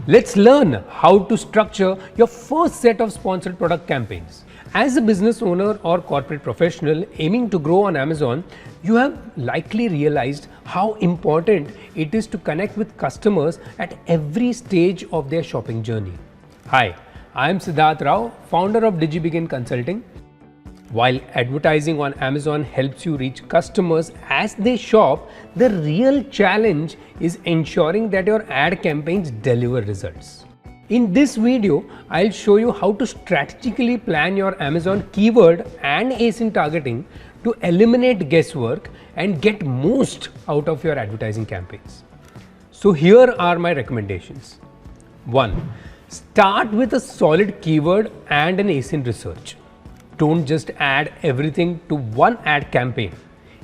Let's learn how to structure your first set of sponsored product campaigns. As a business owner or corporate professional aiming to grow on Amazon, you have likely realized how important it is to connect with customers at every stage of their shopping journey. Hi, I am Siddharth Rao, founder of DigiBegin Consulting. While advertising on Amazon helps you reach customers as they shop, the real challenge is ensuring that your ad campaigns deliver results. In this video, I'll show you how to strategically plan your Amazon keyword and ASIN targeting to eliminate guesswork and get most out of your advertising campaigns. So here are my recommendations. 1. Start with a solid keyword and an ASIN research. Don't just add everything to one ad campaign.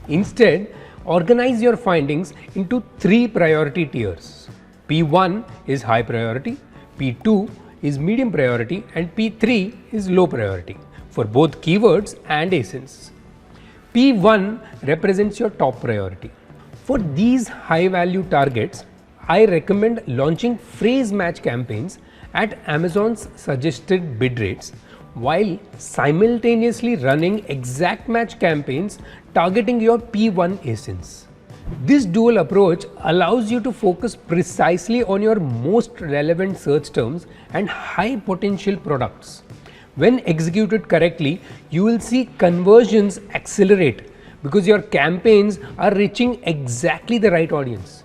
Instead, organize your findings into 3 priority tiers. P1 is high priority, P2 is medium priority, and P3 is low priority for both keywords and ASINs. P1 represents your top priority. For these high value targets, I recommend launching phrase match campaigns at Amazon's suggested bid rates, while simultaneously running exact match campaigns targeting your P1 ASINs. This dual approach allows you to focus precisely on your most relevant search terms and high potential products. When executed correctly, you will see conversions accelerate because your campaigns are reaching exactly the right audience.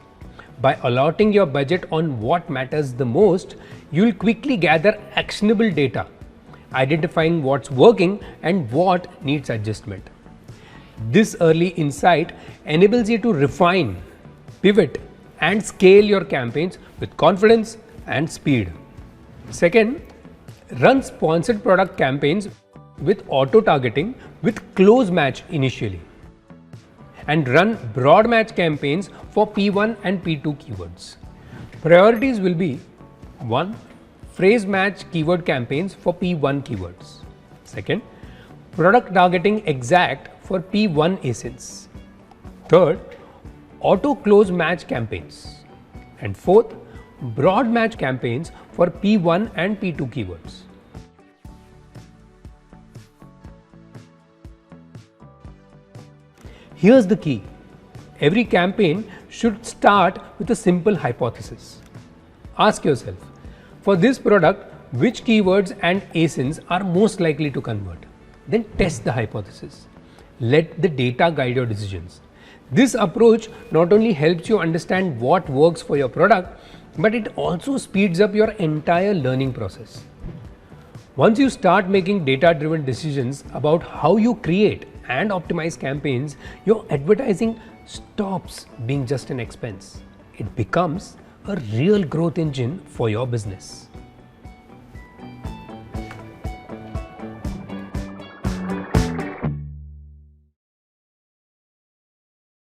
By allotting your budget on what matters the most, you will quickly gather actionable data, identifying what's working and what needs adjustment. This early insight enables you to refine, pivot, and scale your campaigns with confidence and speed. Second, run sponsored product campaigns with auto targeting with close match initially, and run broad match campaigns for P1 and P2 keywords. Priorities will be 1. Phrase match keyword campaigns for P1 keywords. Second, product targeting exact for P1 ASINs. Third, auto close match campaigns. And fourth, broad match campaigns for P1 and P2 keywords. Here's the key. Every campaign should start with a simple hypothesis. Ask yourself, for this product, which keywords and ASINs are most likely to convert? Then test the hypothesis. Let the data guide your decisions. This approach not only helps you understand what works for your product, but it also speeds up your entire learning process. Once you start making data-driven decisions about how you create and optimize campaigns, your advertising stops being just an expense. It becomes a real growth engine for your business.